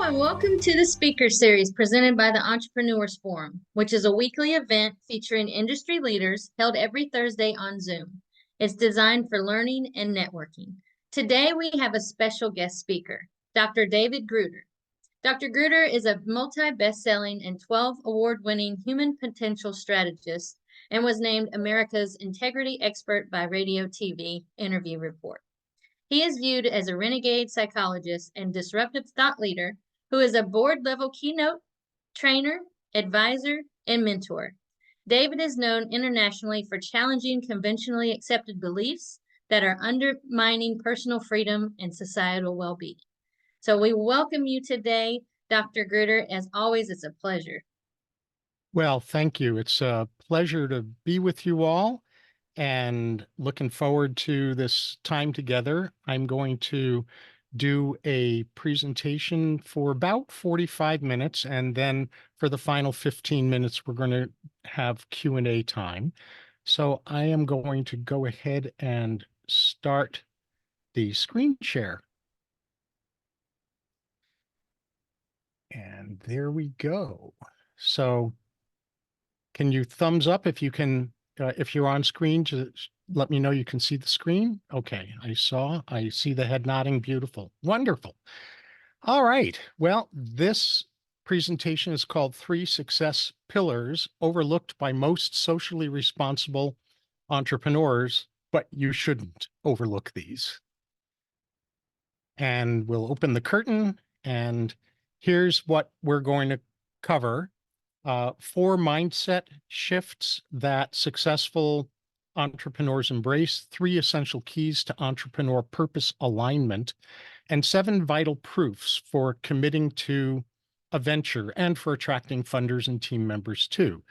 And welcome to the speaker series presented by the Entrepreneurs Forum, which is a weekly event featuring industry leaders held every Thursday on Zoom. It's designed for learning and networking. Today, we have a special guest speaker, Dr. David Gruder. Dr. Gruder is a multi-best-selling and 12 award-winning human potential strategist and was named America's Integrity Expert by Radio TV Interview Report. He is viewed as a renegade psychologist and disruptive thought leader who is a board-level keynote trainer, advisor, and mentor. David is known internationally for challenging conventionally accepted beliefs that are undermining personal freedom and societal well-being. So we welcome you today, Dr. Gruder. As always, it's a pleasure. Well, thank you. It's a pleasure to be with you all and looking forward to this time together. I'm going to do a presentation for about 45 minutes, and then for the final 15 minutes, we're going to have Q&A time. So I am going to go ahead and start the screen share. And there we go. So can you thumbs up if you can, if you're on screen, to let me know you can see the screen? Okay, I see the head nodding. Beautiful. Wonderful. All right. Well, this presentation is called 3 Success Pillars Overlooked by Most Socially Responsible Entrepreneurs, but you shouldn't overlook these. And we'll open the curtain, and here's what we're going to cover. 4 mindset shifts that successful entrepreneurs embrace, 3 essential keys to entrepreneur purpose alignment, and 7 vital proofs for committing to a venture and for attracting funders and team members too.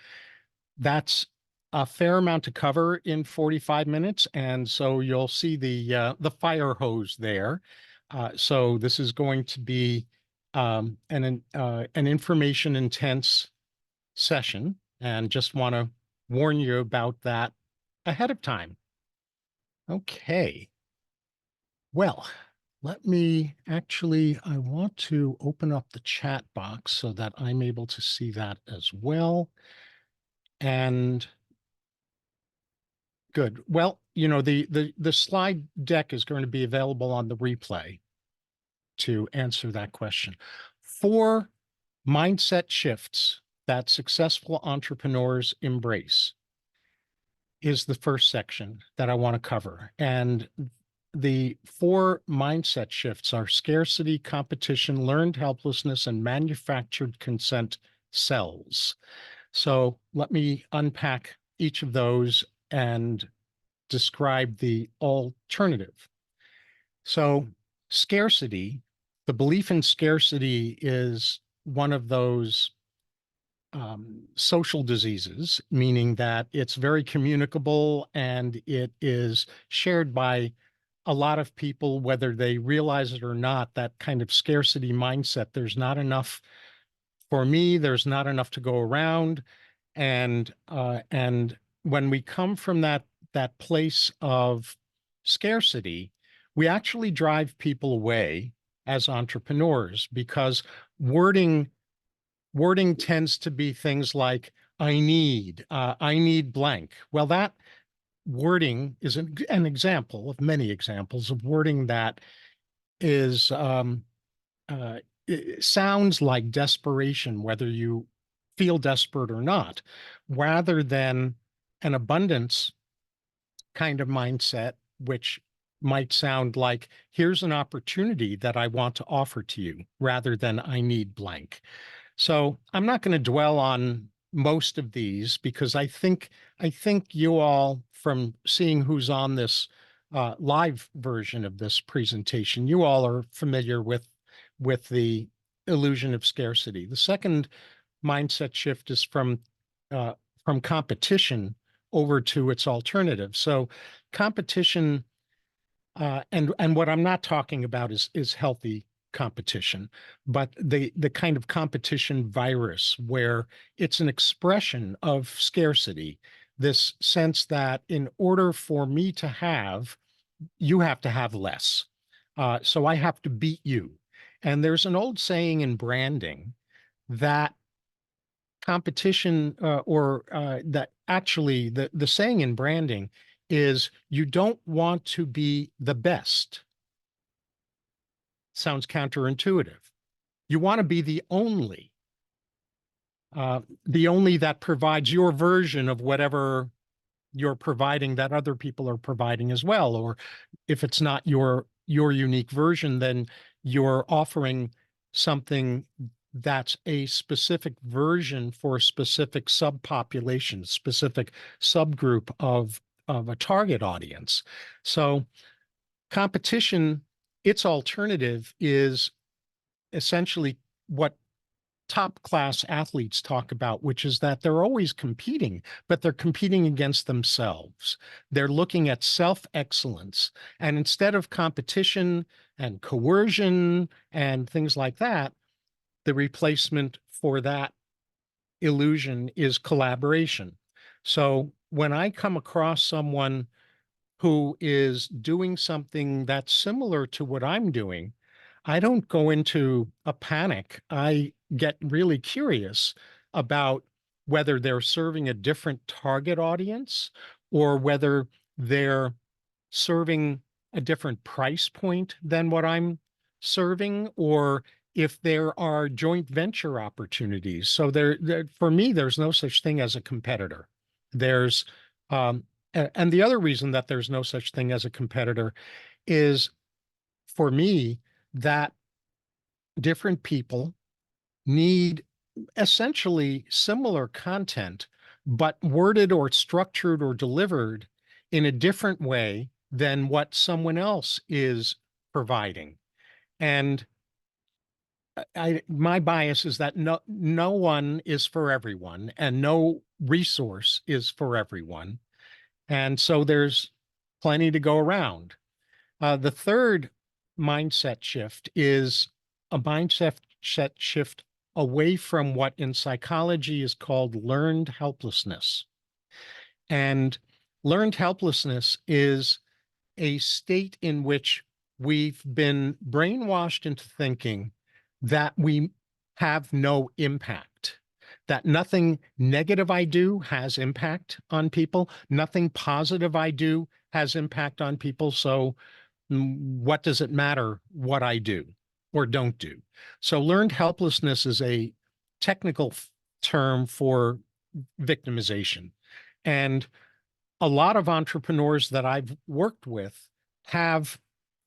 That's a fair amount to cover in 45 minutes, and so you'll see the fire hose there. So this is going to be an information intense session, and just want to warn you about that ahead of time. Okay. Well, let me I want to open up the chat box so that I'm able to see that as well. And good. Well, you know, the slide deck is going to be available on the replay to answer that question. 4 mindset shifts that successful entrepreneurs embrace is the first section that I want to cover. And the 4 mindset shifts are scarcity, competition, learned helplessness, and manufactured consent sells. So let me unpack each of those and describe the alternative. So scarcity, the belief in scarcity is one of those social diseases, meaning that it's very communicable and it is shared by a lot of people, whether they realize it or not. That kind of scarcity mindset, there's not enough for me, there's not enough to go around. And when we come from that place of scarcity, we actually drive people away as entrepreneurs, because wording tends to be things like, I need blank. Well, that wording is an example of many examples of wording that is, it sounds like desperation, whether you feel desperate or not, rather than an abundance kind of mindset, which might sound like, here's an opportunity that I want to offer to you, rather than I need blank. So I'm not going to dwell on most of these, because I think you all, from seeing who's on this live version of this presentation, you all are familiar with the illusion of scarcity. The second mindset shift is from competition over to its alternative. So competition, and what I'm not talking about is healthy competition, but the kind of competition virus where it's an expression of scarcity, this sense that in order for me to have, you have to have less. So I have to beat you. And there's an old saying in branding that competition that actually the saying in branding is you don't want to be the best. Sounds counterintuitive. You want to be the only that provides your version of whatever you're providing that other people are providing as well. Or if it's not your unique version, then you're offering something that's a specific version for a specific subpopulation, specific subgroup of a target audience. So competition, its alternative is essentially what top class athletes talk about, which is that they're always competing, but they're competing against themselves. They're looking at self-excellence. And instead of competition and coercion and things like that, the replacement for that illusion is collaboration. So when I come across someone who is doing something that's similar to what I'm doing, I don't go into a panic. I get really curious about whether they're serving a different target audience or whether they're serving a different price point than what I'm serving, or if there are joint venture opportunities. So for me, there's no such thing as a competitor. There's and the other reason that there's no such thing as a competitor is, for me, that different people need essentially similar content, but worded or structured or delivered in a different way than what someone else is providing. And my bias is that no one is for everyone and no resource is for everyone. And so there's plenty to go around. The third mindset shift is a mindset shift away from what in psychology is called learned helplessness. And learned helplessness is a state in which we've been brainwashed into thinking that we have no impact, that nothing negative I do has impact on people, nothing positive I do has impact on people. So what does it matter what I do or don't do? So learned helplessness is a technical term for victimization. And a lot of entrepreneurs that I've worked with have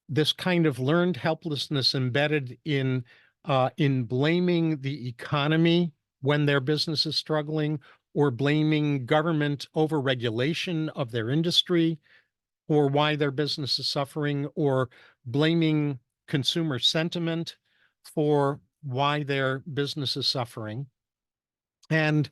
this kind of learned helplessness embedded in blaming the economy when their business is struggling, or blaming government overregulation of their industry or why their business is suffering, or blaming consumer sentiment for why their business is suffering. And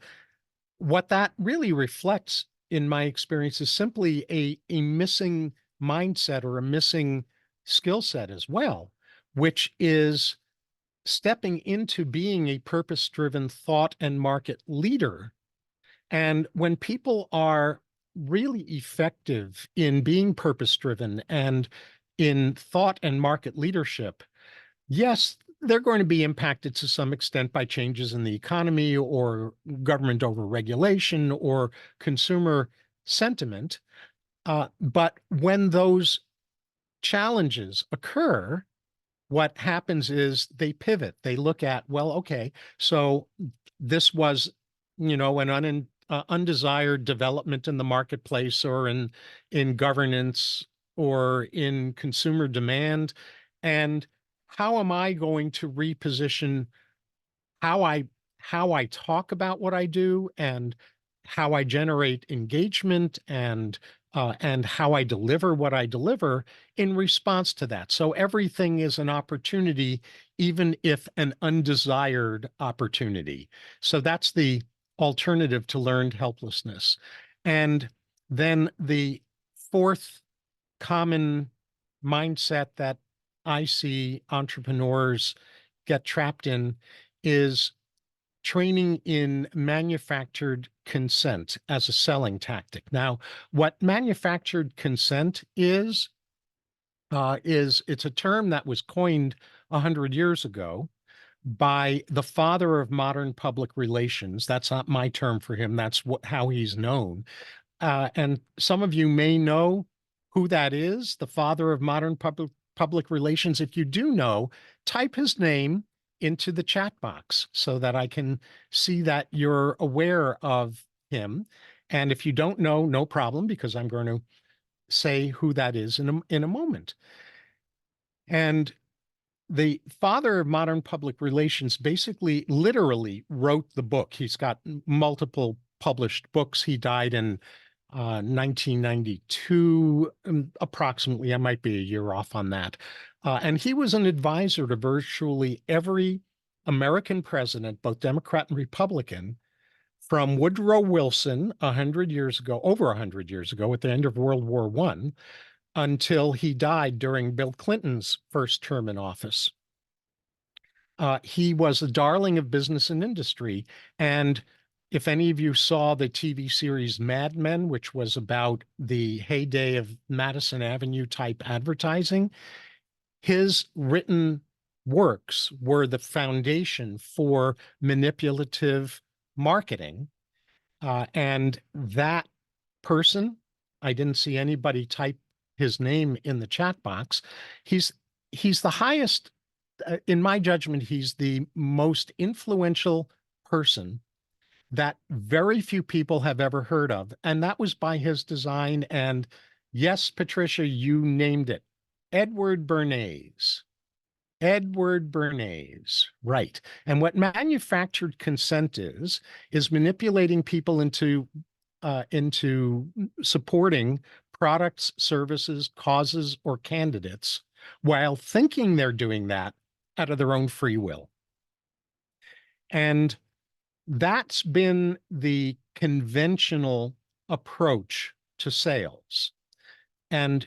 what that really reflects, in my experience, is simply a missing mindset or a missing skill set as well, which is stepping into being a purpose-driven thought and market leader. And when people are really effective in being purpose-driven and in thought and market leadership, yes, they're going to be impacted to some extent by changes in the economy or government overregulation or consumer sentiment. But when those challenges occur, what happens is they pivot. They look at, well, okay, so this was, an undesired development in the marketplace or in governance or in consumer demand. And how am I going to reposition how I talk about what I do and how I generate engagement and how I deliver what I deliver in response to that. So everything is an opportunity, even if an undesired opportunity. So that's the alternative to learned helplessness. And then the fourth common mindset that I see entrepreneurs get trapped in is training in manufactured consent as a selling tactic. Now, what manufactured consent is it's a term that was coined 100 years ago by the father of modern public relations. That's not my term for him. That's how he's known. And some of you may know who that is, the father of modern public relations. If you do know, type his name into the chat box so that I can see that you're aware of him. And if you don't know, no problem, because I'm going to say who that is in a moment. And the father of modern public relations basically literally wrote the book. He's got multiple published books. He died in 1992, approximately. I might be a year off on that. And he was an advisor to virtually every American president, both Democrat and Republican, from Woodrow Wilson 100 years ago, over 100 years ago, at the end of World War I, until he died during Bill Clinton's first term in office. He was a darling of business and industry. And if any of you saw the TV series Mad Men, which was about the heyday of Madison Avenue type advertising, his written works were the foundation for manipulative marketing. And that person, I didn't see anybody type his name in the chat box. He's the highest, in my judgment, he's the most influential person that very few people have ever heard of. And that was by his design. And yes, Patricia, you named it. Edward Bernays. Edward Bernays, right. And what manufactured consent is manipulating people into supporting products, services, causes, or candidates while thinking they're doing that out of their own free will. And that's been the conventional approach to sales. And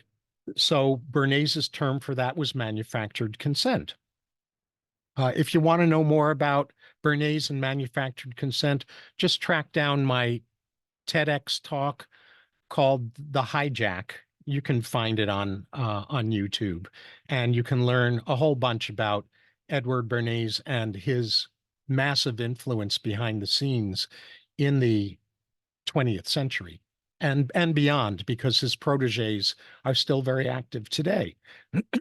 so Bernays's term for that was manufactured consent. If you want to know more about Bernays and manufactured consent, just track down my TEDx talk called The Hijack. You can find it on YouTube, and you can learn a whole bunch about Edward Bernays and his massive influence behind the scenes in the 20th century and beyond, because his proteges are still very active today.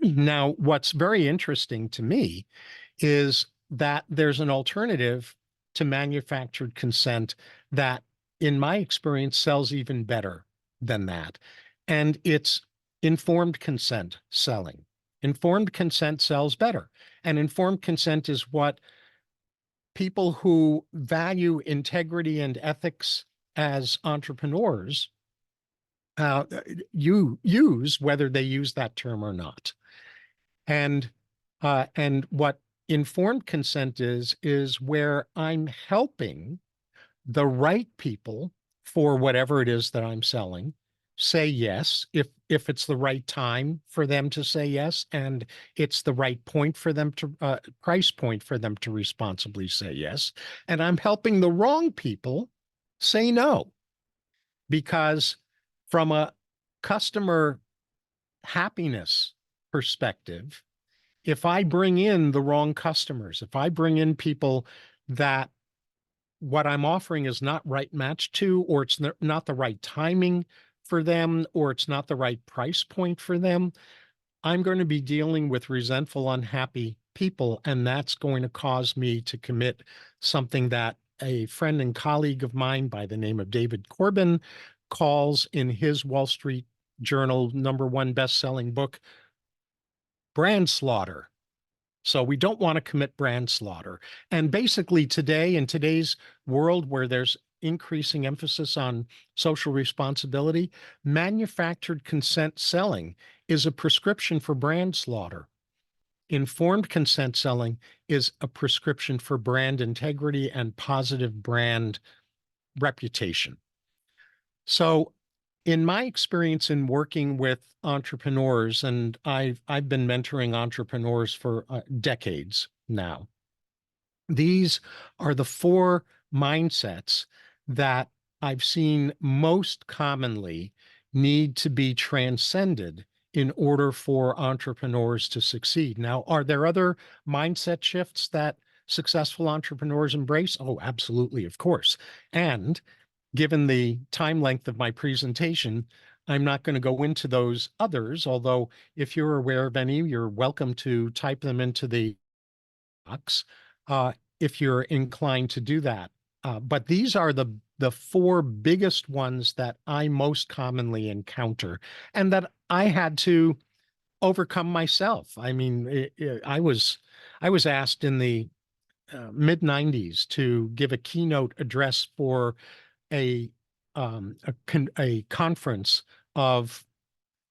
Now, what's very interesting to me is that there's an alternative to manufactured consent that, in my experience, sells even better than that. And it's informed consent selling. Informed consent sells better. And informed consent is what people who value integrity and ethics as entrepreneurs use, whether they use that term or not. And what informed consent is where I'm helping the right people for whatever it is that I'm selling say yes, if it's the right time for them to say yes, and it's the right point for them to price point for them to responsibly say yes. And I'm helping the wrong people say no, because from a customer happiness perspective, if I bring in the wrong customers, if I bring in people that what I'm offering is not right matched to, or it's not the right timing for them, or it's not the right price point for them, I'm going to be dealing with resentful, unhappy people, and that's going to cause me to commit something that a friend and colleague of mine by the name of David Corbin calls in his Wall Street Journal #1 best-selling book, brand slaughter. So we don't want to commit brand slaughter. And basically today, in today's world where there's increasing emphasis on social responsibility, manufactured consent selling is a prescription for brand slaughter. Informed consent selling is a prescription for brand integrity and positive brand reputation. So in my experience in working with entrepreneurs, and I've been mentoring entrepreneurs for decades now, these are the 4 mindsets that I've seen most commonly need to be transcended in order for entrepreneurs to succeed. Now, are there other mindset shifts that successful entrepreneurs embrace? Oh, absolutely, of course. And given the time length of my presentation, I'm not going to go into those others, although if you're aware of any, you're welcome to type them into the box if you're inclined to do that. But these are the four biggest ones that I most commonly encounter and that I had to overcome myself. I mean, I was asked in the mid 90s to give a keynote address for a a conference of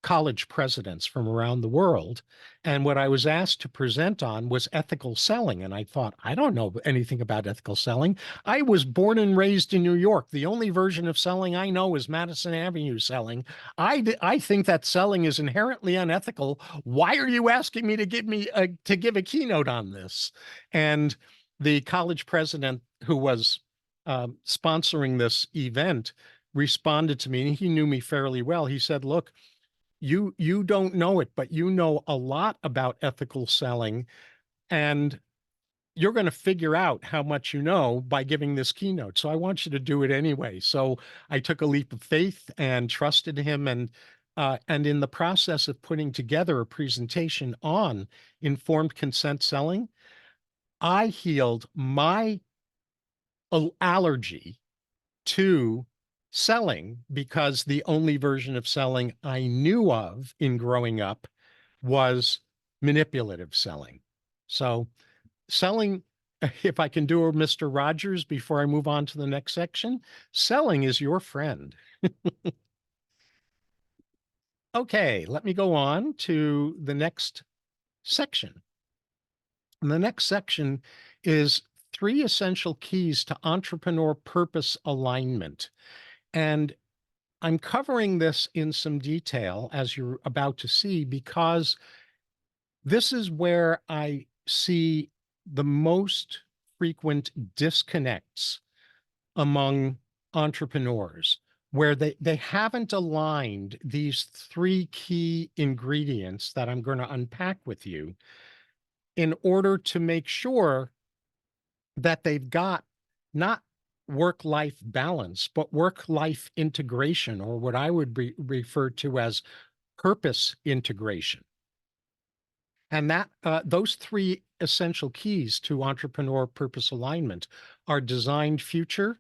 college presidents from around the world. And what I was asked to present on was ethical selling. And I thought, I don't know anything about ethical selling. I was born and raised in New York. The only version of selling I know is Madison Avenue selling. I think that selling is inherently unethical. Why are you asking me to give a keynote on this? And the college president who was sponsoring this event responded to me, and he knew me fairly well. He said, look, you don't know it, but you know a lot about ethical selling, and you're going to figure out how much you know by giving this keynote. So I want you to do it anyway. So I took a leap of faith and trusted him, and in the process of putting together a presentation on informed consent selling, I healed my allergy to selling because the only version of selling I knew of in growing up was manipulative selling. So selling, if I can do a Mr. Rogers before I move on to the next section, selling is your friend. Okay, let me go on to the next section. And the next section is 3 essential keys to entrepreneur purpose alignment. And I'm covering this in some detail, as you're about to see, because this is where I see the most frequent disconnects among entrepreneurs, where they haven't aligned these 3 key ingredients that I'm going to unpack with you in order to make sure that they've got not work-life balance, but work-life integration, or what I would refer to as purpose integration. And that those 3 essential keys to entrepreneur purpose alignment are designed future,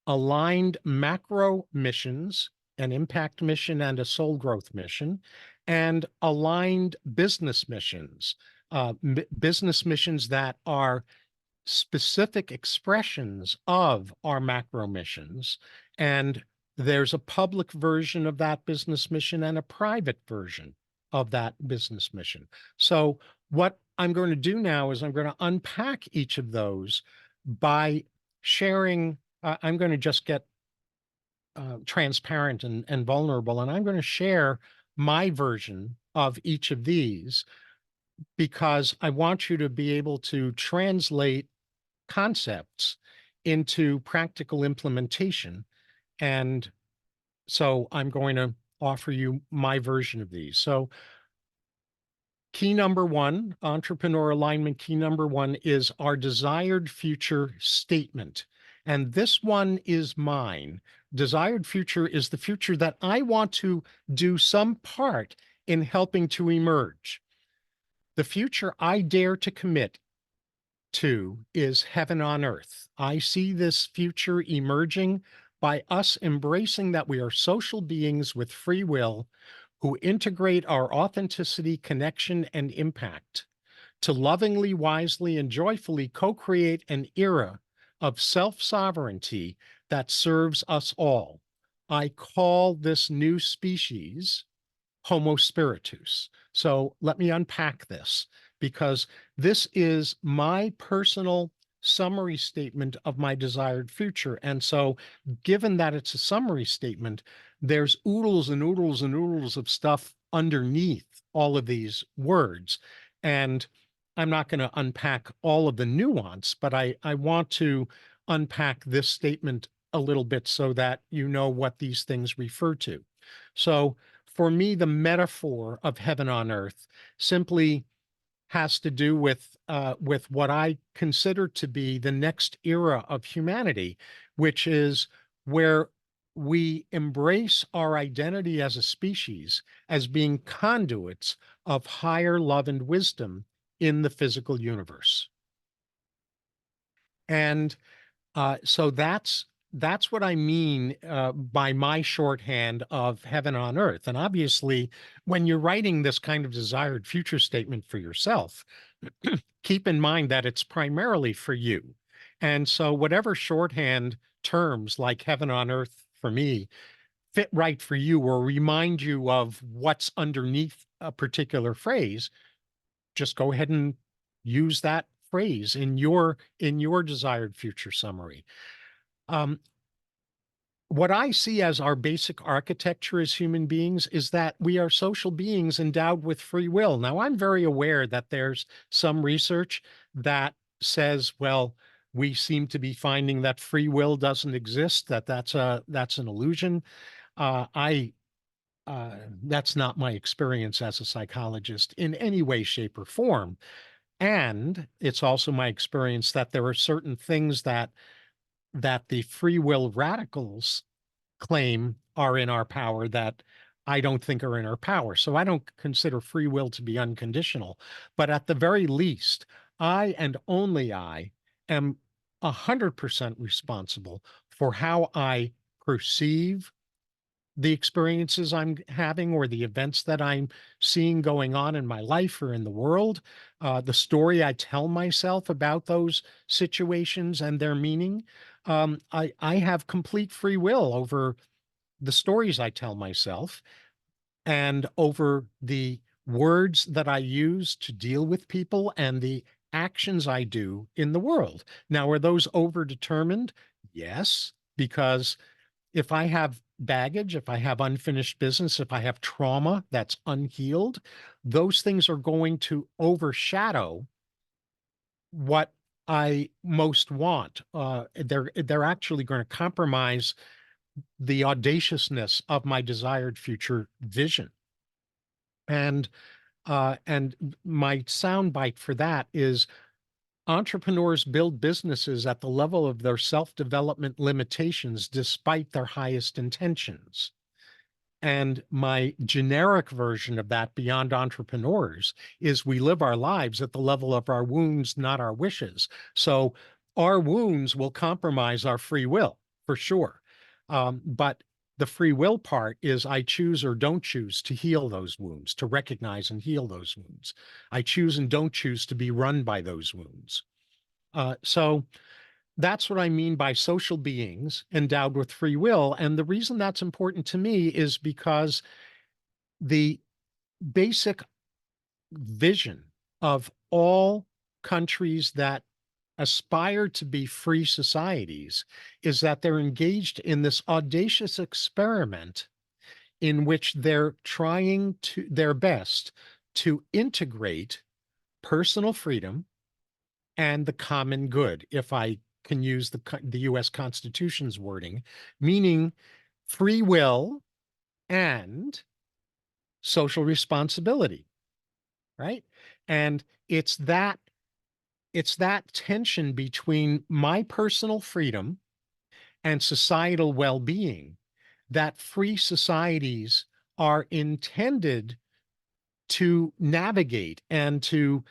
aligned macro missions, an impact mission and a soul growth mission, and aligned business missions, business missions that are specific expressions of our macro missions. And there's a public version of that business mission and a private version of that business mission. So what I'm going to do now is I'm going to unpack each of those by sharing. I'm going to just get transparent and vulnerable, and I'm going to share my version of each of these because I want you to be able to translate concepts into practical implementation. And so I'm going to offer you my version of these. So key number 1, entrepreneur alignment, key number 1 is our desired future statement. And this one is mine. Desired future is the future that I want to do some part in helping to emerge. The future I dare to commit to is heaven on earth. I see this future emerging by us embracing that we are social beings with free will who integrate our authenticity, connection, and impact to lovingly, wisely, and joyfully co-create an era of self-sovereignty that serves us all. I call this new species Homo spiritus. So let me unpack this, because this is my personal summary statement of my desired future. And so given that it's a summary statement, there's oodles and oodles and oodles of stuff underneath all of these words. And I'm not going to unpack all of the nuance, but I want to unpack this statement a little bit so that you know what these things refer to. So for me, the metaphor of heaven on earth simply has to do with what I consider to be the next era of humanity, which is where we embrace our identity as a species as being conduits of higher love and wisdom in the physical universe. And so that's what I mean by my shorthand of heaven on earth. And obviously, when you're writing this kind of desired future statement for yourself, keep in mind that it's primarily for you. And so whatever shorthand terms like heaven on earth for me fit right for you or remind you of what's underneath a particular phrase, just go ahead and use that phrase in your desired future summary. Um, what I see as our basic architecture as human beings is that we are social beings endowed with free will. Now, I'm very aware that there's some research that says, well, we seem to be finding that free will doesn't exist, that's an illusion. I That's not my experience as a psychologist in any way, shape, or form. And it's also my experience that there are certain things that the free will radicals claim are in our power that I don't think are in our power. So I don't consider free will to be unconditional. But at the very least, I and only I am 100% responsible for how I perceive the experiences I'm having or the events that I'm seeing going on in my life or in the world, the story I tell myself about those situations and their meaning. I have complete free will over the stories I tell myself and over the words that I use to deal with people and the actions I do in the world. Now, are those overdetermined? Yes, because if I have baggage, if I have unfinished business, if I have trauma that's unhealed, those things are going to overshadow what I most want. They're actually going to compromise the audaciousness of my desired future vision. And my soundbite for that is entrepreneurs build businesses at the level of their self-development limitations despite their highest intentions. And my generic version of that beyond entrepreneurs is we live our lives at the level of our wounds, not our wishes. So our wounds will compromise our free will for sure. But the free will part is I choose or don't choose to heal those wounds, to recognize and heal those wounds. I choose and don't choose to be run by those wounds. So that's what I mean by social beings endowed with free will. And the reason that's important to me is because the basic vision of all countries that aspire to be free societies is that they're engaged in this audacious experiment in which they're trying to their best to integrate personal freedom and the common good, if I can use the US Constitution's wording, meaning free will and social responsibility, right? And it's that tension between my personal freedom and societal well-being that free societies are intended to navigate and to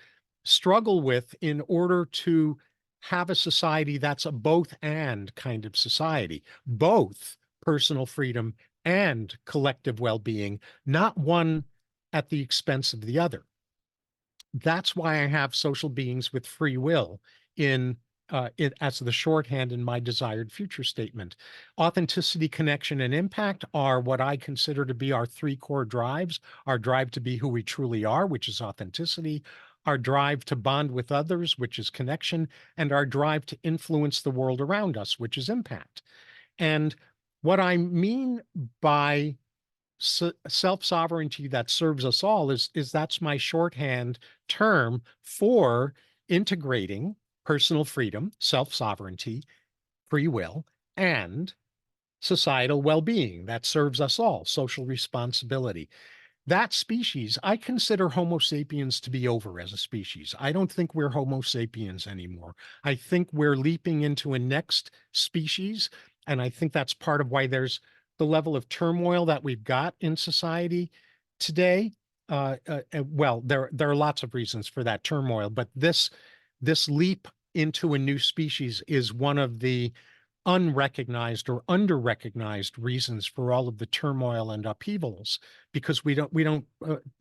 struggle with in order to have a society that's a both and kind of society, both personal freedom and collective well-being, not one at the expense of the other. That's why I have social beings with free will in it as the shorthand in my desired future statement. Authenticity, connection, and impact are what I consider to be our three core drives: our drive to be who we truly are, which is authenticity, our drive to bond with others, which is connection, and our drive to influence the world around us, which is impact. And what I mean by self-sovereignty that serves us all is that's my shorthand term for integrating personal freedom, self-sovereignty, free will, and societal well-being that serves us all, social responsibility. That species, I consider Homo sapiens to be over as a species. I don't think we're Homo sapiens anymore. I think we're leaping into a next species. And I think that's part of why there's the level of turmoil that we've got in society today. Well, there are lots of reasons for that turmoil, but this leap into a new species is one of the unrecognized or under-recognized reasons for all of the turmoil and upheavals, because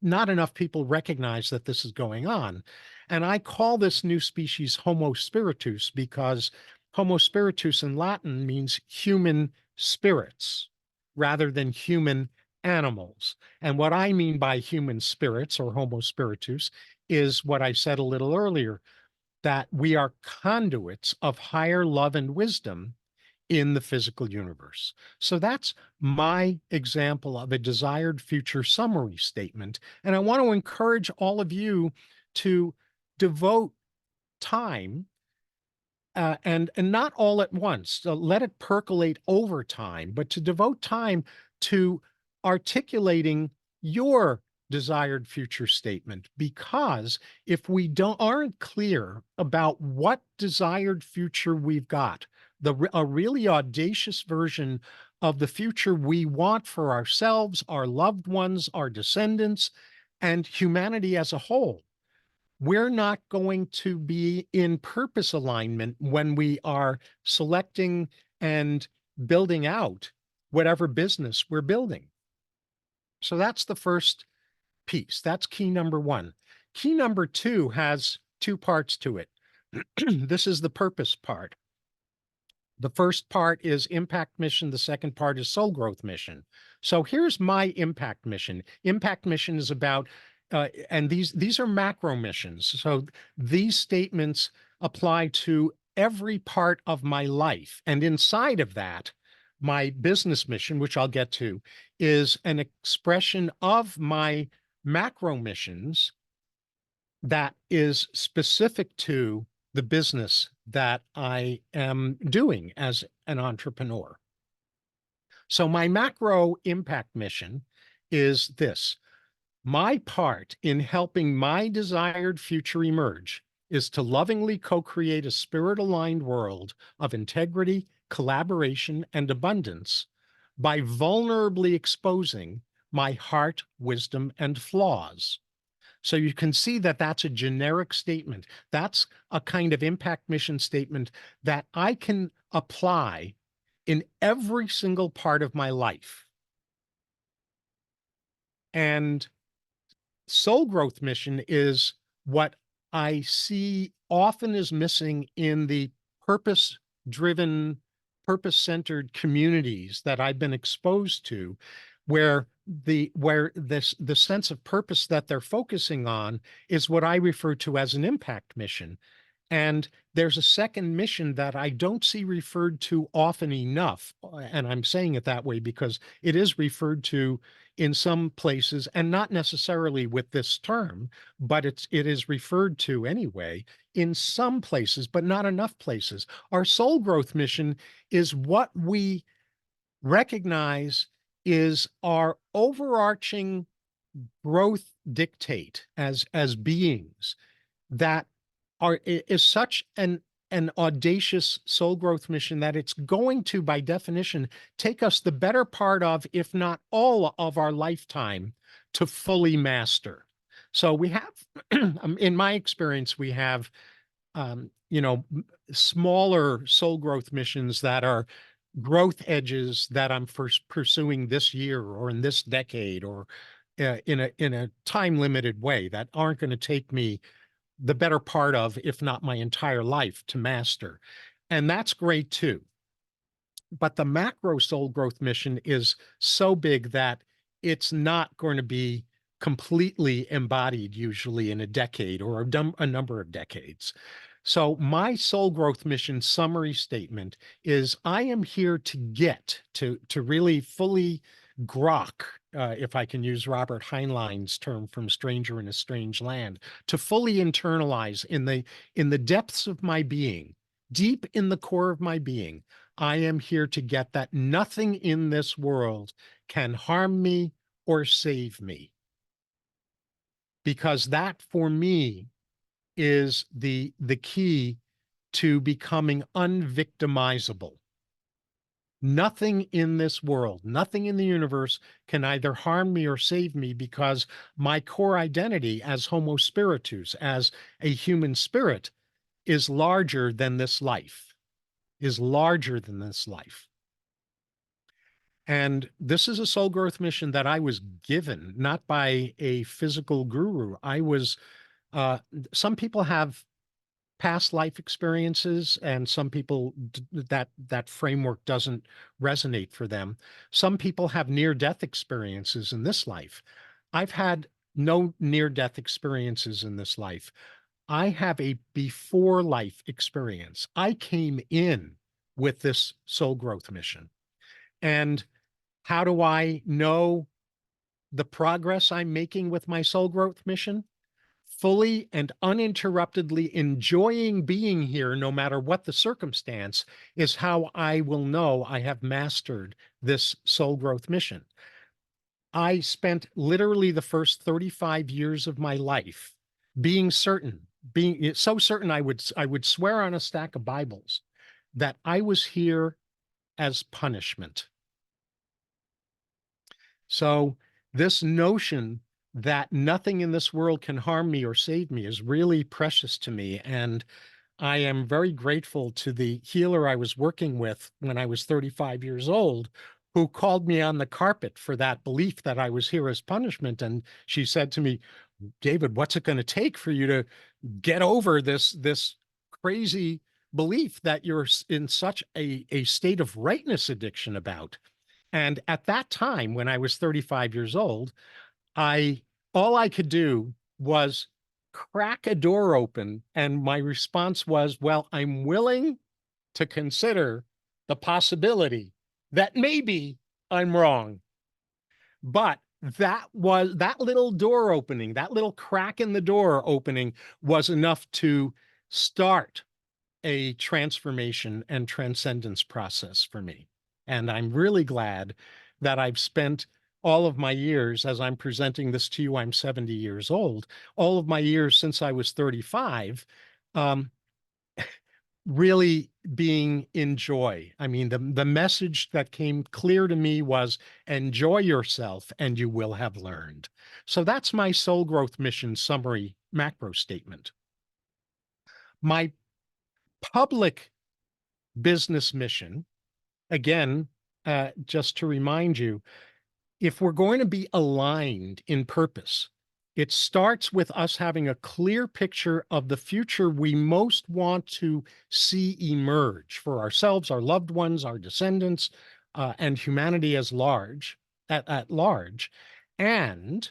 not enough people recognize that this is going on. And I call this new species Homo spiritus because Homo spiritus in Latin means human spirits rather than human animals. And what I mean by human spirits or Homo spiritus is what I said a little earlier, that we are conduits of higher love and wisdom in the physical universe. So that's my example of a desired future summary statement. And I want to encourage all of you to devote time and not all at once, let it percolate over time, but to devote time to articulating your desired future statement. Because if we aren't clear about what desired future we've got, a really audacious version of the future we want for ourselves, our loved ones, our descendants, and humanity as a whole, we're not going to be in purpose alignment when we are selecting and building out whatever business we're building. So that's the first piece. That's key number one. Key number two has two parts to it. This is the purpose part. The first part is impact mission. The second part is soul growth mission. So here's my impact mission. Impact mission is about, and these are macro missions. So these statements apply to every part of my life. And inside of that, my business mission, which I'll get to, is an expression of my macro missions that is specific to the business that I am doing as an entrepreneur. So my macro impact mission is this. My part in helping my desired future emerge is to lovingly co-create a spirit-aligned world of integrity, collaboration, and abundance by vulnerably exposing my heart, wisdom, and flaws. So you can see that that's a generic statement. That's a kind of impact mission statement that I can apply in every single part of my life. And soul growth mission is what I see often is missing in the purpose-driven, purpose-centered communities that I've been exposed to, where the sense of purpose that they're focusing on is what I refer to as an impact mission. And there's a second mission that I don't see referred to often enough. And I'm saying it that way because it is referred to in some places, and not necessarily with this term, but it is referred to anyway in some places, but not enough places. Our soul growth mission is what we recognize is our overarching growth dictate as beings that is such an audacious soul growth mission that it's going to, by definition, take us the better part of, if not all of our lifetime to fully master. So we have, in my experience, we have, smaller soul growth missions that are growth edges that I'm first pursuing this year or in this decade or in a time limited way that aren't going to take me the better part of, if not my entire life, to master. And that's great too. But the macro soul growth mission is so big that it's not going to be completely embodied usually in a decade or a number of decades. So my soul growth mission summary statement is I am here to get to really fully grok, if I can use Robert Heinlein's term from Stranger in a Strange Land, to fully internalize in the depths of my being, deep in the core of my being. I am here to get that nothing in this world can harm me or save me. Because that, for me, is the key to becoming unvictimizable. Nothing in this world, nothing in the universe can either harm me or save me, because my core identity as Homo spiritus, as a human spirit, is larger than this life, is larger than this life. And this is a soul growth mission that I was given, not by a physical guru. Some people have past life experiences, and some people that framework doesn't resonate for them. Some people have near-death experiences in this life. I've had no near-death experiences in this life. I have a before life experience. I came in with this soul growth mission. And how do I know the progress I'm making with my soul growth mission? Fully and uninterruptedly enjoying being here, no matter what the circumstance, is how I will know I have mastered this soul growth mission. I spent literally the first 35 years of my life being certain, being so certain I would swear on a stack of Bibles that I was here as punishment. So this notion that nothing in this world can harm me or save me is really precious to me. And I am very grateful to the healer I was working with when I was 35 years old, who called me on the carpet for that belief that I was here as punishment. And she said to me, David, what's it going to take for you to get over this crazy belief that you're in such a state of rightness addiction about? And at that time, when I was 35 years old, all I could do was crack a door open, and my response was, well, I'm willing to consider the possibility that maybe I'm wrong. But that little door opening, that little crack in the door opening, was enough to start a transformation and transcendence process for me. And I'm really glad that I've spent all of my years, as I'm presenting this to you, I'm 70 years old, all of my years since I was 35, really being in joy. I mean, the message that came clear to me was, enjoy yourself and you will have learned. So that's my soul growth mission summary macro statement. My public business mission, again, just to remind you, if we're going to be aligned in purpose, it starts with us having a clear picture of the future we most want to see emerge for ourselves, our loved ones, our descendants, and humanity as large, at large. And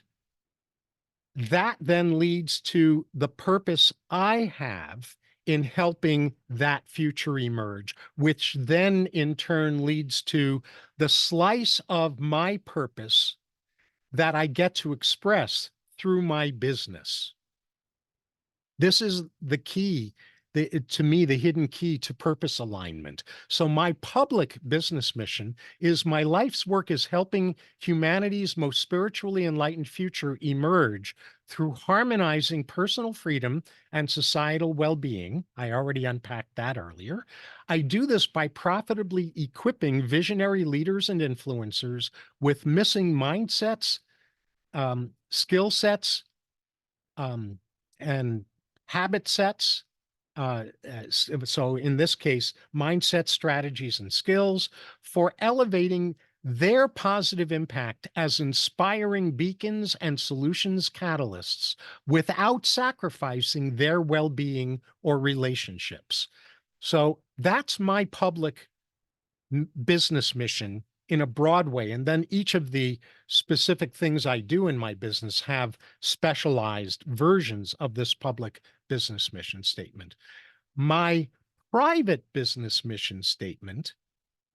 that then leads to the purpose I have in helping that future emerge, which then in turn leads to the slice of my purpose that I get to express through my business. This is the key, to me, the hidden key to purpose alignment. So my public business mission is my life's work is helping humanity's most spiritually enlightened future emerge through harmonizing personal freedom and societal well-being. I already unpacked that earlier. I do this by profitably equipping visionary leaders and influencers with missing mindsets, skill sets, and habit sets. So in this case, mindset, strategies, and skills for elevating their positive impact as inspiring beacons and solutions catalysts without sacrificing their well-being or relationships. So that's my public business mission in a broad way. And then each of the specific things I do in my business have specialized versions of this public business mission statement. My private business mission statement,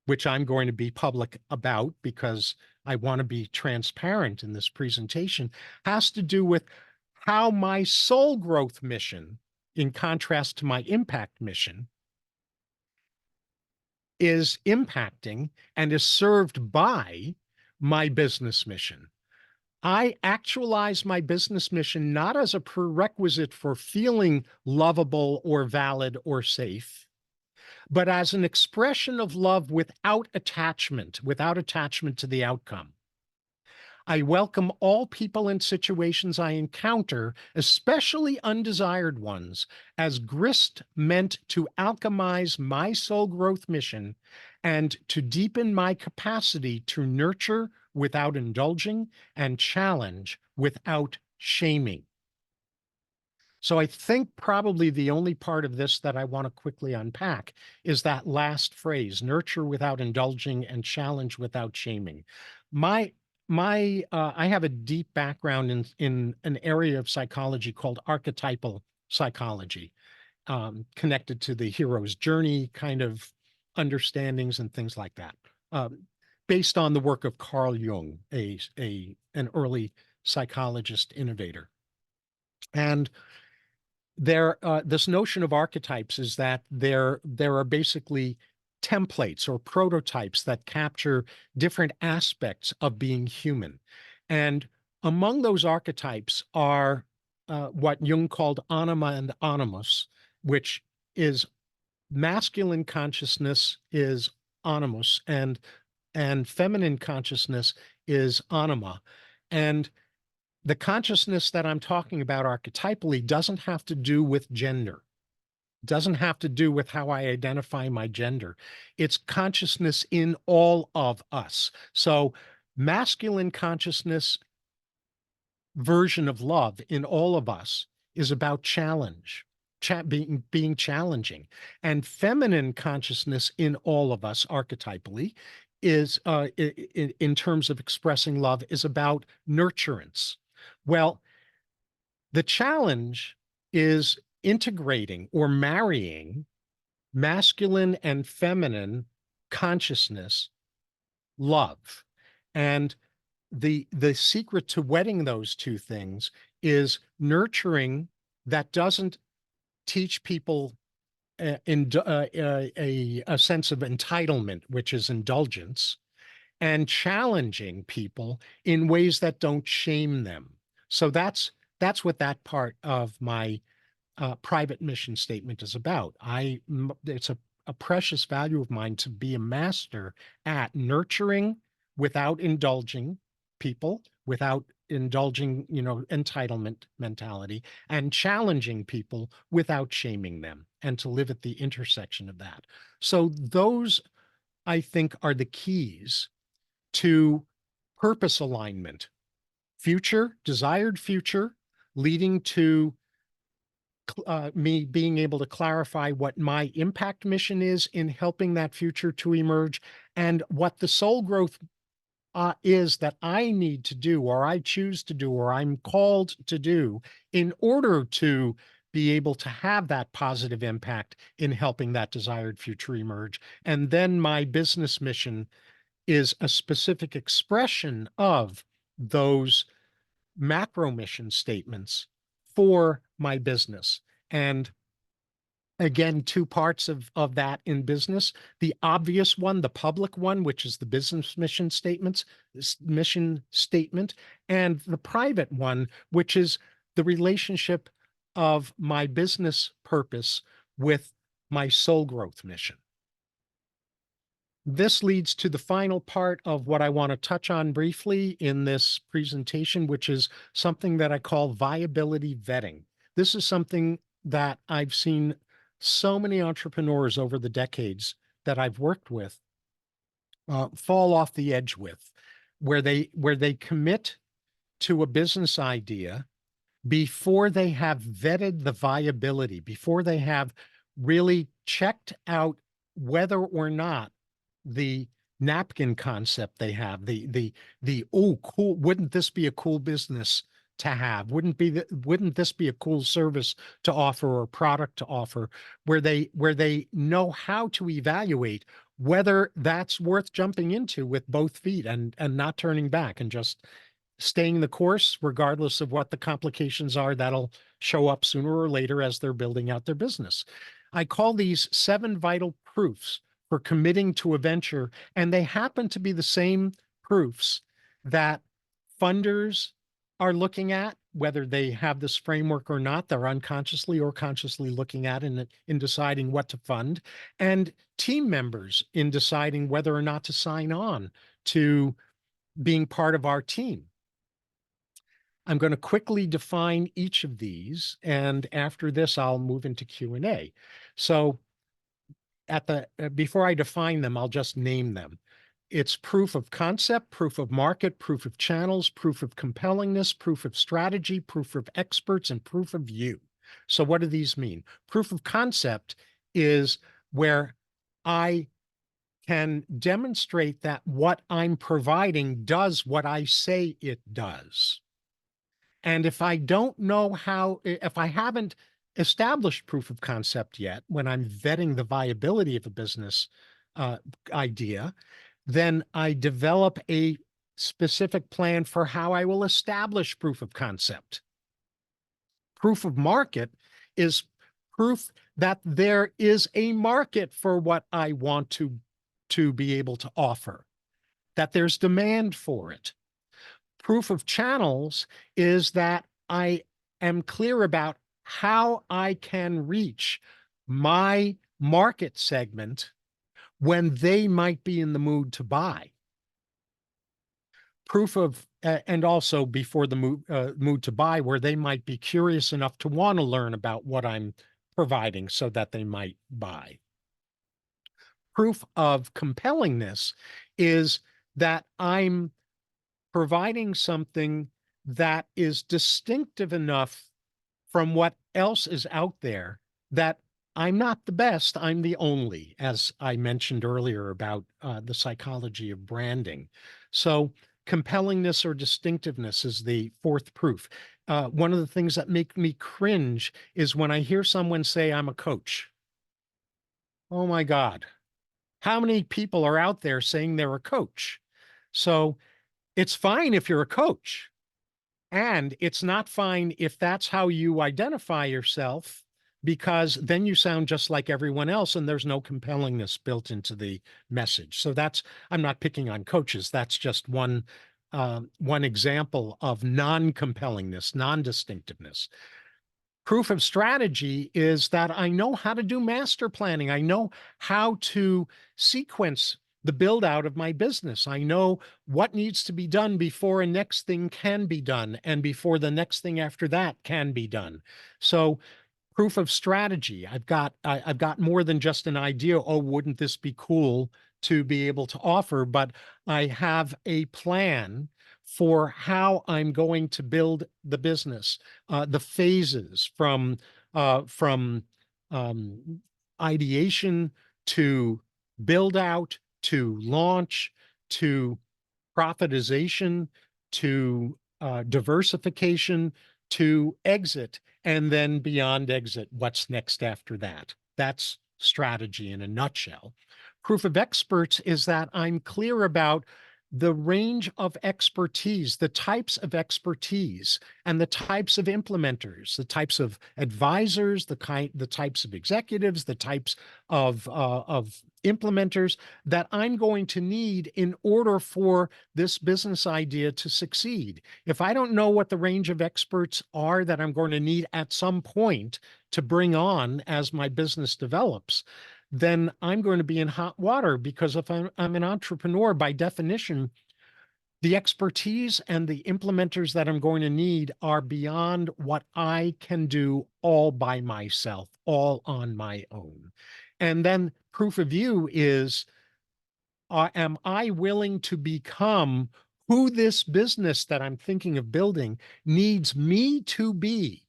which I'm going to be public about because I want to be transparent in this presentation, has to do with how my soul growth mission, in contrast to my impact mission, is impacting and is served by my business mission. I actualize my business mission not as a prerequisite for feeling lovable or valid or safe, but as an expression of love without attachment to the outcome. I welcome all people and situations I encounter, especially undesired ones, as grist meant to alchemize my soul growth mission and to deepen my capacity to nurture without indulging and challenge without shaming. So I think probably the only part of this that I want to quickly unpack is that last phrase, nurture without indulging and challenge without shaming. I have a deep background in an area of psychology called archetypal psychology, connected to the hero's journey kind of understandings and things like that, based on the work of Carl Jung, an early psychologist innovator. And this notion of archetypes is that there are basically templates or prototypes that capture different aspects of being human. And among those archetypes are what Jung called anima and animus, which is masculine consciousness is animus and feminine consciousness is anima. And the consciousness that I'm talking about archetypally doesn't have to do with gender, doesn't have to do with how I identify my gender. It's consciousness in all of us. So masculine consciousness version of love in all of us is about challenge, being challenging. And feminine consciousness in all of us archetypally is, in terms of expressing love, is about nurturance. Well, the challenge is integrating or marrying masculine and feminine consciousness, love. And the secret to wedding those two things is nurturing that doesn't teach people a sense of entitlement, which is indulgence, and challenging people in ways that don't shame them. So that's what that part of my private mission statement is about. It's a precious value of mine to be a master at nurturing without indulging people, without indulging, entitlement mentality, and challenging people without shaming them, and to live at the intersection of that. So those, I think, are the keys to purpose alignment, desired future, leading to me being able to clarify what my impact mission is in helping that future to emerge, and what the soul growth is that I need to do, or I choose to do, or I'm called to do in order to be able to have that positive impact in helping that desired future emerge. And then my business mission is a specific expression of those macro mission statements for my business. And again, two parts of that in business: the obvious one, the public one, which is the business mission statement, and the private one, which is the relationship of my business purpose with my soul growth mission. This leads to the final part of what I want to touch on briefly in this presentation, which is something that I call viability vetting. This is something that I've seen so many entrepreneurs over the decades that I've worked with fall off the edge with, where they commit to a business idea before they have vetted the viability, before they have really checked out whether or not the napkin concept they have, oh, cool, wouldn't this be a cool business to have? Wouldn't this be a cool service to offer or product to offer, where they know how to evaluate whether that's worth jumping into with both feet and not turning back and just staying the course, regardless of what the complications are that'll show up sooner or later as they're building out their business. I call these 7 vital proofs for committing to a venture. And they happen to be the same proofs that funders are looking at, whether they have this framework or not. They're unconsciously or consciously looking at in deciding what to fund, and team members in deciding whether or not to sign on to being part of our team. I'm going to quickly define each of these, and after this, I'll move into Q&A. So before I define them, I'll just name them. It's proof of concept, proof of market, proof of channels, proof of compellingness, proof of strategy, proof of experts, and proof of you. So what do these mean? Proof of concept is where I can demonstrate that what I'm providing does what I say it does. And if I don't know how, if I haven't established proof of concept yet, when I'm vetting the viability of a business idea, then I develop a specific plan for how I will establish proof of concept. Proof of market is proof that there is a market for what I want to be able to offer, that there's demand for it. Proof of channels is that I am clear about how I can reach my market segment when they might be in the mood to buy. Proof of, and also before the mood to buy, where they might be curious enough to want to learn about what I'm providing so that they might buy. Proof of compellingness is that I'm providing something that is distinctive enough from what else is out there that I'm not the best, I'm the only, as I mentioned earlier about the psychology of branding. So compellingness or distinctiveness is the fourth proof. One of the things that make me cringe is when I hear someone say, I'm a coach. Oh my God. How many people are out there saying they're a coach? So it's fine if you're a coach, and it's not fine if that's how you identify yourself, because then you sound just like everyone else and there's no compellingness built into the message. So that's, I'm not picking on coaches. That's just one example of non-compellingness, non-distinctiveness. Proof of strategy is that I know how to do master planning. I know how to sequence the build out of my business. I know what needs to be done before a next thing can be done and before the next thing after that can be done. So proof of strategy, I've got more than just an idea. Oh, wouldn't this be cool to be able to offer? But I have a plan for how I'm going to build the business, the phases from ideation to build out to launch to profitization to diversification to exit, and then beyond exit, what's next after that? That's strategy in a nutshell. Proof of experts is that I'm clear about the range of expertise, the types of expertise, and the types of implementers, the types of advisors, the types of executives, the types of implementers that I'm going to need in order for this business idea to succeed. If I don't know what the range of experts are that I'm going to need at some point to bring on as my business develops, then I'm going to be in hot water, because if I'm an entrepreneur, by definition, the expertise and the implementers that I'm going to need are beyond what I can do all by myself, all on my own. And then proof of you is, am I willing to become who this business that I'm thinking of building needs me to be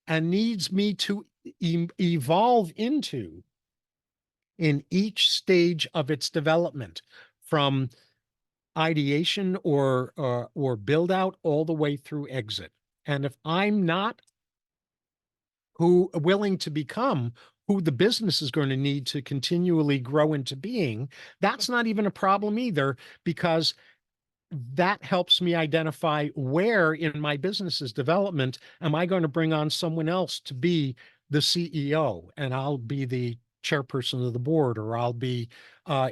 and needs me to evolve into in each stage of its development, from ideation or build out all the way through exit. And if I'm not willing to become who the business is going to need to continually grow into being, that's not even a problem either, because that helps me identify where in my business's development am I going to bring on someone else to be the CEO, and I'll be the chairperson of the board, or I'll be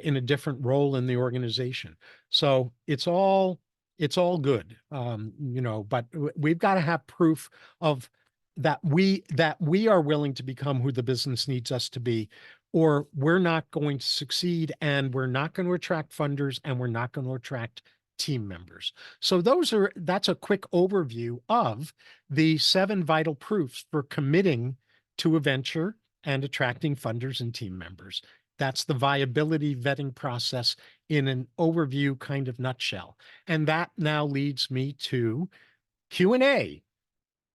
in a different role in the organization. So it's all good, but we've got to have proof of that we are willing to become who the business needs us to be, or we're not going to succeed, and we're not going to attract funders, and we're not going to attract team members. So that's a quick overview of the 7 vital proofs for committing to a venture and attracting funders and team members. That's the viability vetting process in an overview kind of nutshell. And that now leads me to Q&A.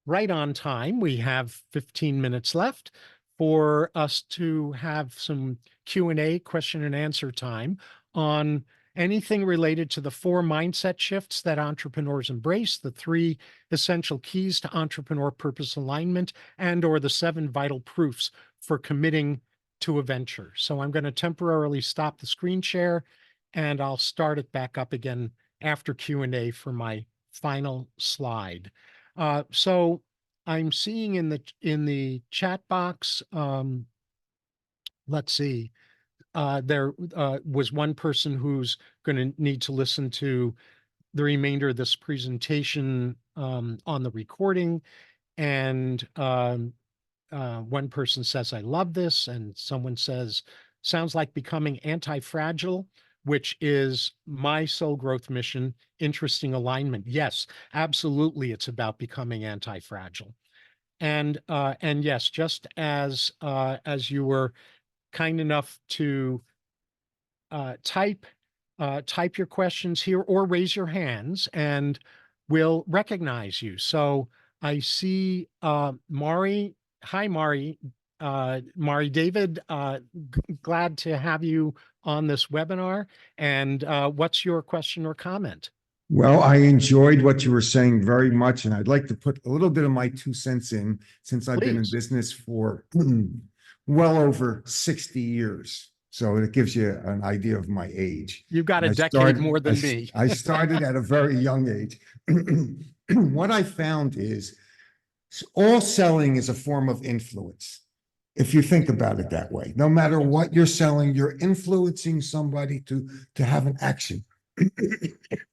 Right on time. We have 15 minutes left for us to have some Q&A, question and answer time on anything related to the 4 mindset shifts that entrepreneurs embrace, the 3 essential keys to entrepreneur purpose alignment, and or the 7 vital proofs for committing to a venture. So I'm going to temporarily stop the screen share, and I'll start it back up again after Q&A for my final slide. So I'm seeing in the chat box, let's see, there was one person who's going to need to listen to the remainder of this presentation on the recording. And one person says, I love this. And someone says, sounds like becoming anti-fragile, which is my soul growth mission. Interesting alignment. Yes, absolutely. It's about becoming anti-fragile. And yes, just as you were kind enough to type your questions here or raise your hands, and we'll recognize you. So I see Mari. Hi, Mari. Mari David, glad to have you on this webinar. And what's your question or comment? Well, I enjoyed what you were saying very much, and I'd like to put a little bit of my 2 cents in, since I've been in business for well over 60 years. So it gives you an idea of my age. You've got a decade more than me. I started at a very young age. What I found is all selling is a form of influence. If you think about it that way, no matter what you're selling, you're influencing somebody to have an action.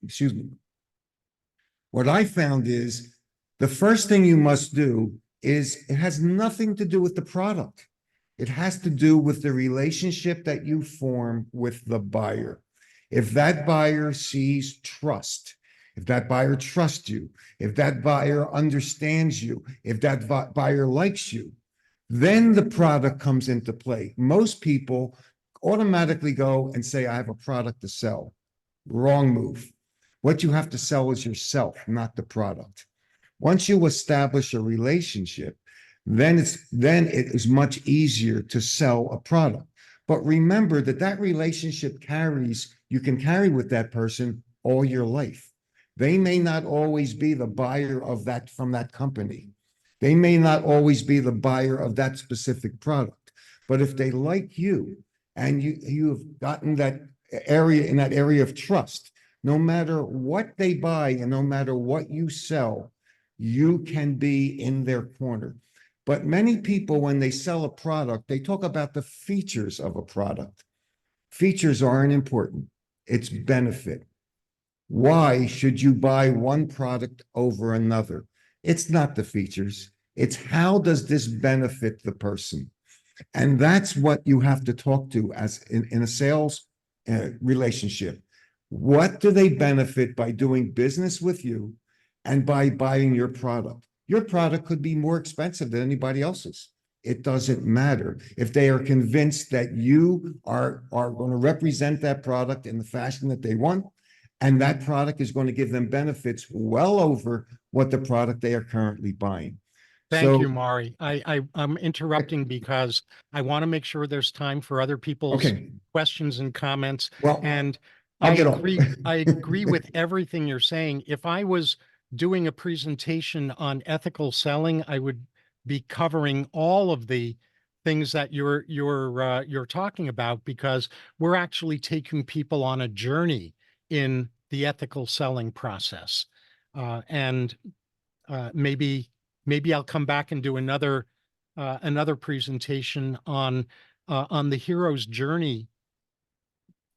Excuse me. What I found is the first thing you must do is, it has nothing to do with the product. It has to do with the relationship that you form with the buyer. If that buyer sees trust, if that buyer trusts you, if that buyer understands you, if that buyer likes you, then the product comes into play. Most people automatically go and say, I have a product to sell. Wrong move. What you have to sell is yourself, not the product. Once you establish a relationship, then it is much easier to sell a product. But remember that relationship you can carry with that person all your life. They may not always be the buyer of that from that company. They may not always be the buyer of that specific product. But if they like you, and you've gotten that area of trust, no matter what they buy and no matter what you sell, you can be in their corner. But many people, when they sell a product, they talk about the features of a product. Features aren't important. It's benefit. Why should you buy one product over another? It's not the features. It's how does this benefit the person? And that's what you have to talk to as in a sales relationship. What do they benefit by doing business with you and by buying your product? Your product could be more expensive than anybody else's. It doesn't matter. If they are convinced that you are going to represent that product in the fashion that they want, and that product is going to give them benefits well over what the product they are currently buying. Thank you, Mari. I'm interrupting because I want to make sure there's time for other people's questions and comments. Well, and I agree with everything you're saying. If I was doing a presentation on ethical selling, I would be covering all of the things that you're talking about, because we're actually taking people on a journey in the ethical selling process. And maybe I'll come back and do another presentation on on the hero's journey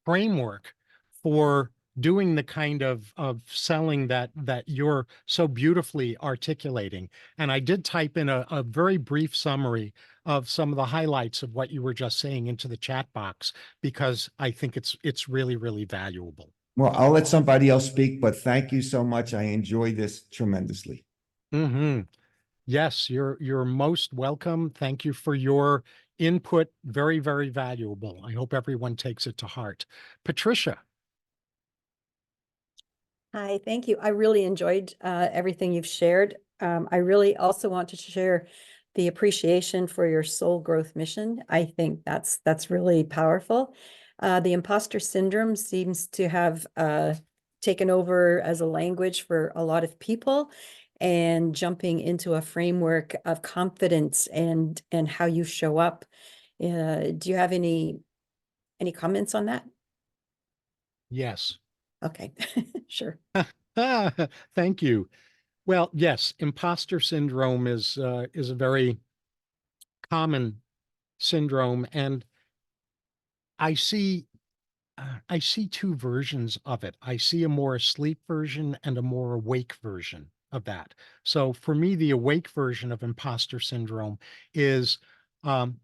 framework for doing the kind of selling that you're so beautifully articulating. And I did type in a very brief summary of some of the highlights of what you were just saying into the chat box, because I think it's really, really valuable. Well, I'll let somebody else speak, but thank you so much. I enjoyed this tremendously. Mm-hmm. Yes, you're most welcome. Thank you for your input. Very, very valuable. I hope everyone takes it to heart. Patricia. Hi, thank you. I really enjoyed everything you've shared. I really also want to share the appreciation for your soul growth mission. I think that's really powerful. The imposter syndrome seems to have taken over as a language for a lot of people, and jumping into a framework of confidence and how you show up. Do you have any comments on that? Yes. Okay, sure. Thank you. Well, yes, imposter syndrome is a very common syndrome, and I see two versions of it. I see a more asleep version and a more awake version of that. So for me, the awake version of imposter syndrome is um,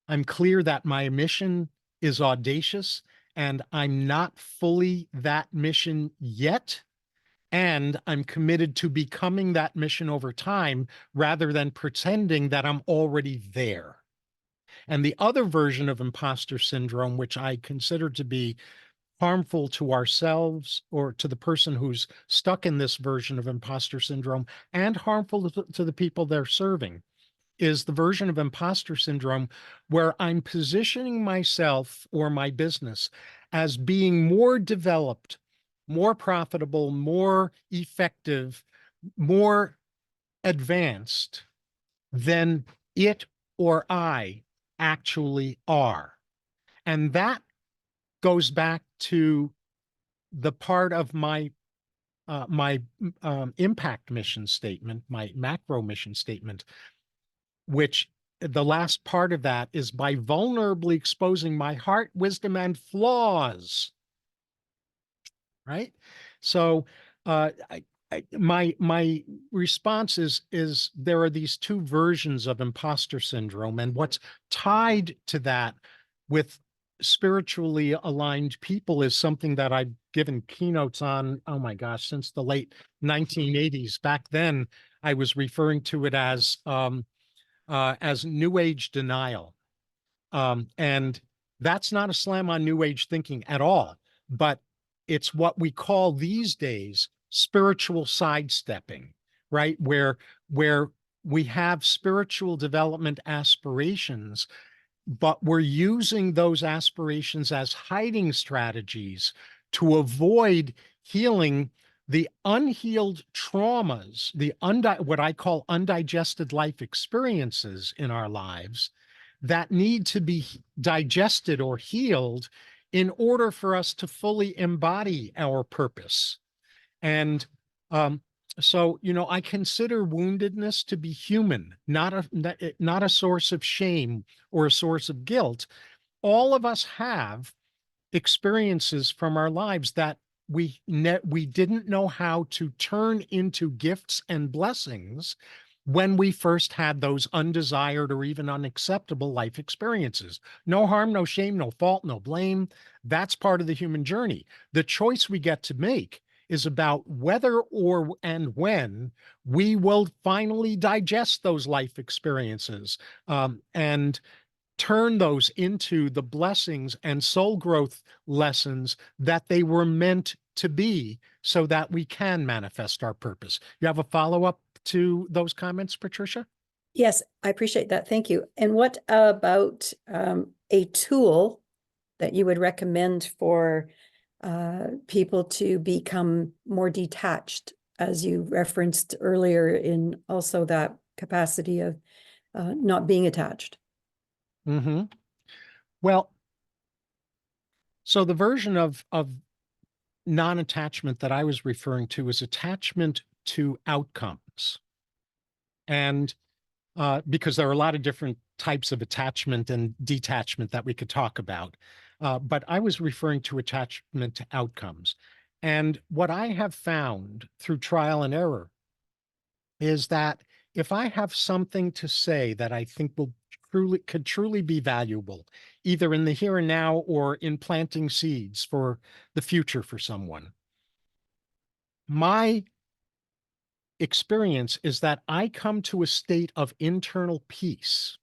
I'm clear that my mission is audacious and I'm not fully that mission yet. And I'm committed to becoming that mission over time rather than pretending that I'm already there. And the other version of imposter syndrome, which I consider to be harmful to ourselves or to the person who's stuck in this version of imposter syndrome, and harmful to the people they're serving, is the version of imposter syndrome where I'm positioning myself or my business as being more developed, more profitable, more effective, more advanced than it or I actually are. And that goes back to the part of my impact mission statement, my macro mission statement, which the last part of that is by vulnerably exposing my heart, wisdom, and flaws. Right? So my response is there are these two versions of imposter syndrome, and what's tied to that with spiritually aligned people is something that I've given keynotes on, oh my gosh, since the late 1980s. Back then, I was referring to it as New Age denial. And that's not a slam on New Age thinking at all, but it's what we call these days spiritual sidestepping, right? Where we have spiritual development aspirations, but we're using those aspirations as hiding strategies to avoid healing the unhealed traumas, what I call undigested life experiences in our lives that need to be digested or healed in order for us to fully embody our purpose. And so, I consider woundedness to be human, not a source of shame or a source of guilt. All of us have experiences from our lives that we didn't know how to turn into gifts and blessings when we first had those undesired or even unacceptable life experiences. No harm, no shame, no fault, no blame. That's part of the human journey. The choice we get to make is about whether and when we will finally digest those life experiences and turn those into the blessings and soul growth lessons that they were meant to be, so that we can manifest our purpose. You have a follow-up to those comments, Patricia? Yes, I appreciate that. Thank you. And what about a tool that you would recommend for people to become more detached, as you referenced earlier, in also that capacity of not being attached? Mm-hmm. Well, so the version of non-attachment that I was referring to is attachment to outcomes. And because there are a lot of different types of attachment and detachment that we could talk about. But I was referring to attachment to outcomes. And what I have found through trial and error is that if I have something to say that I think could truly be valuable, either in the here and now or in planting seeds for the future for someone, my experience is that I come to a state of internal peace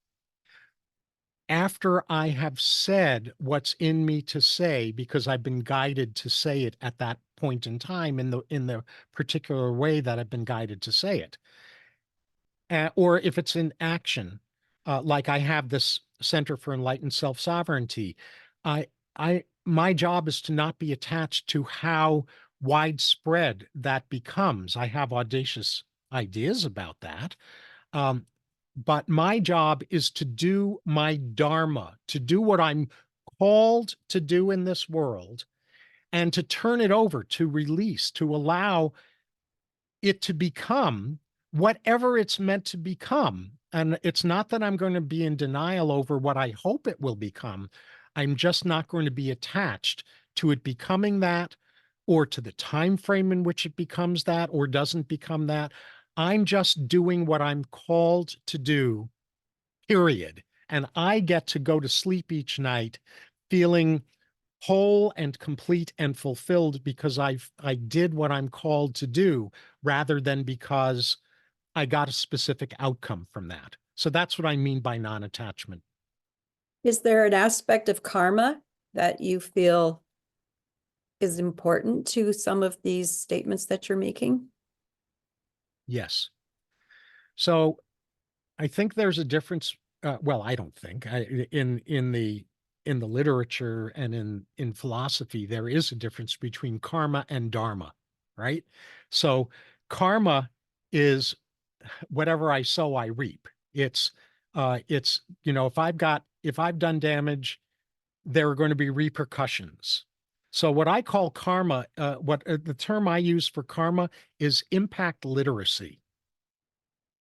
after I have said what's in me to say, because I've been guided to say it at that point in time in the particular way that I've been guided to say it. Or if it's in action, like I have this Center for Enlightened Self-Sovereignty, my job is to not be attached to how widespread that becomes. I have audacious ideas about that. But my job is to do my dharma, to do what I'm called to do in this world, and to turn it over, to release, to allow it to become whatever it's meant to become. And it's not that I'm going to be in denial over what I hope it will become. I'm just not going to be attached to it becoming that, or to the time frame in which it becomes that or doesn't become that. I'm just doing what I'm called to do, period. And I get to go to sleep each night feeling whole and complete and fulfilled because I did what I'm called to do, rather than because I got a specific outcome from that. So that's what I mean by non-attachment. Is there an aspect of karma that you feel is important to some of these statements that you're making? Yes. So I think there's a difference. Well, I don't think in the literature and in philosophy, there is a difference between karma and dharma, right? So karma is whatever I sow, I reap. It's if I've done damage, there are going to be repercussions. So what I call karma, the term I use for karma is impact literacy,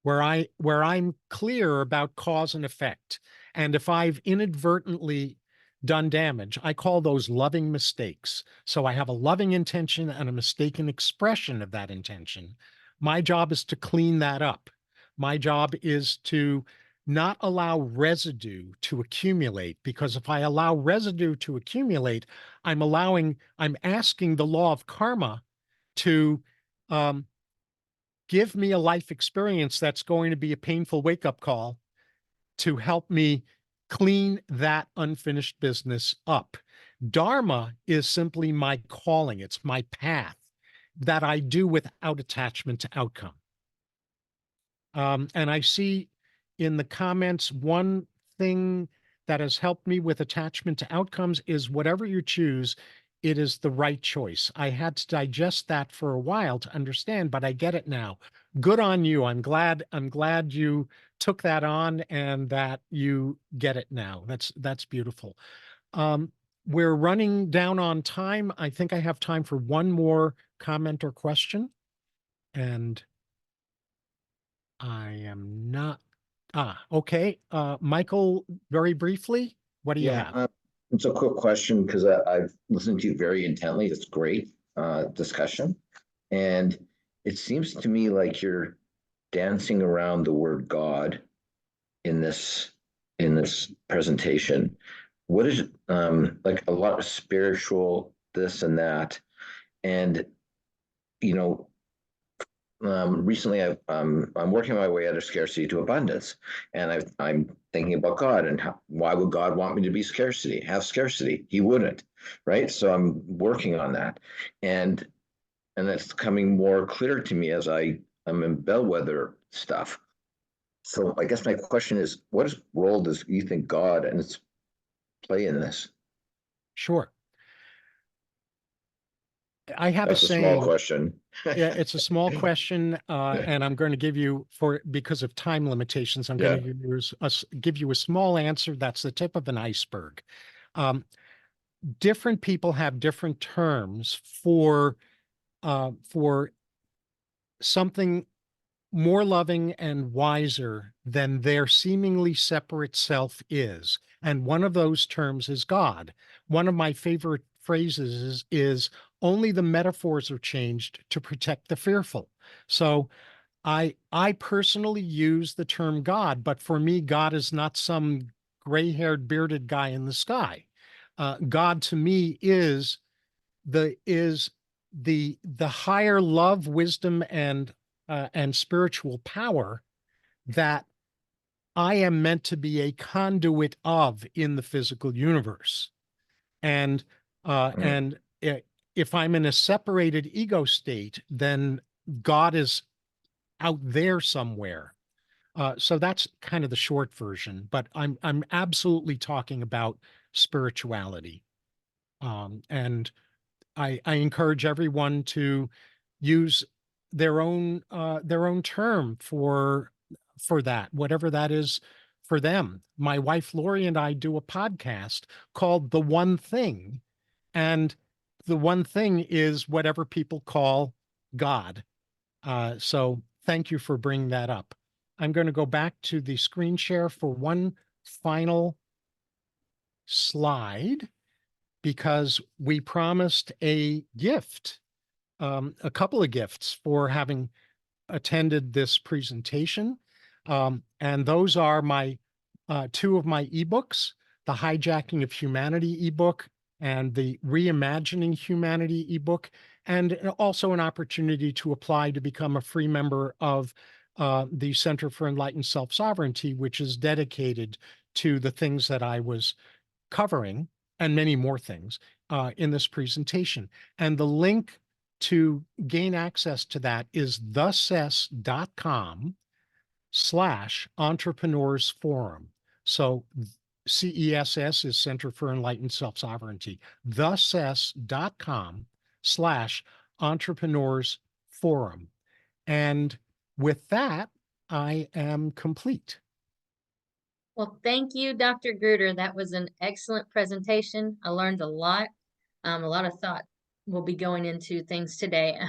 where I'm clear about cause and effect. And if I've inadvertently done damage, I call those loving mistakes. So I have a loving intention and a mistaken expression of that intention. My job is to clean that up. My job is to not allow residue to accumulate, because if I allow residue to accumulate, I'm asking the law of karma to give me a life experience that's going to be a painful wake-up call to help me clean that unfinished business up. Dharma is simply my calling. It's my path that I do without attachment to outcome. And I see in the comments, one thing that has helped me with attachment to outcomes is whatever you choose, it is the right choice. I had to digest that for a while to understand, but I get it now. Good on you. I'm glad you took that on and that you get it now. That's beautiful. We're running down on time. I think I have time for one more comment or question. And I am not. Okay. Michael, very briefly, what do you have? It's a quick question because I've listened to you very intently. It's great discussion. And it seems to me like you're dancing around the word God in this presentation. What is like a lot of spiritual this and that, and recently I'm working my way out of scarcity to abundance, and I'm thinking about God and why would God want me to be have scarcity? He wouldn't, right? So I'm working on that, and that's coming more clear to me as I'm in bellwether stuff. So I guess my question is, what role does you think God and its play in this? Sure. I have That's a a saying. small question. Yeah, it's a small question, and I'm going to give you, because of time limitations, I'm going to give you a small answer that's the tip of an iceberg. Different people have different terms for something more loving and wiser than their seemingly separate self is. And one of those terms is God. One of my favorite phrases is only the metaphors are changed to protect the fearful. So I personally use the term God, but for me, God is not some gray-haired, bearded guy in the sky. God to me is the higher love, wisdom, and spiritual power that I am meant to be a conduit of in the physical universe. And if I'm in a separated ego state, then God is out there somewhere. So that's kind of the short version, but I'm absolutely talking about spirituality. And I encourage everyone to use their own term for that, whatever that is for them. My wife Lori and I do a podcast called The One Thing, and the one thing is whatever people call God. So thank you for bringing that up. I'm going to go back to the screen share for one final slide because we promised a gift, a couple of gifts for having attended this presentation. And those are my two of my ebooks, the Hijacking of Humanity ebook and the Reimagining Humanity ebook, and also an opportunity to apply to become a free member of the Center for Enlightened Self-Sovereignty, which is dedicated to the things that I was covering and many more things in this presentation. And the link to gain access to that is thecess.com/entrepreneurs forum. So CESS is Center for Enlightened Self-Sovereignty. thecess.com/entrepreneurs forum. And with that, I am complete. Well, thank you, Dr. Gruder. That was an excellent presentation. I learned a lot of thought will be going into things today,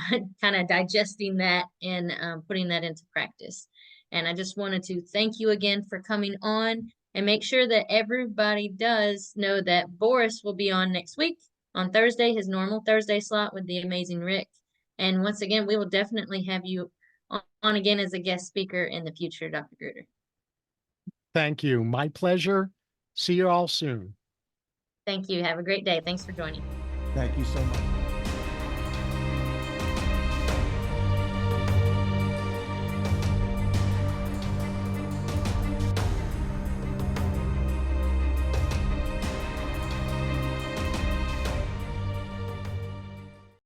kind of digesting that and putting that into practice. And I just wanted to thank you again for coming on and make sure that everybody does know that Boris will be on next week on Thursday, his normal Thursday slot with the amazing Rick. And once again, we will definitely have you on again as a guest speaker in the future, Dr. Gruder. Thank you. My pleasure. See you all soon. Thank you. Have a great day. Thanks for joining. Thank you so much.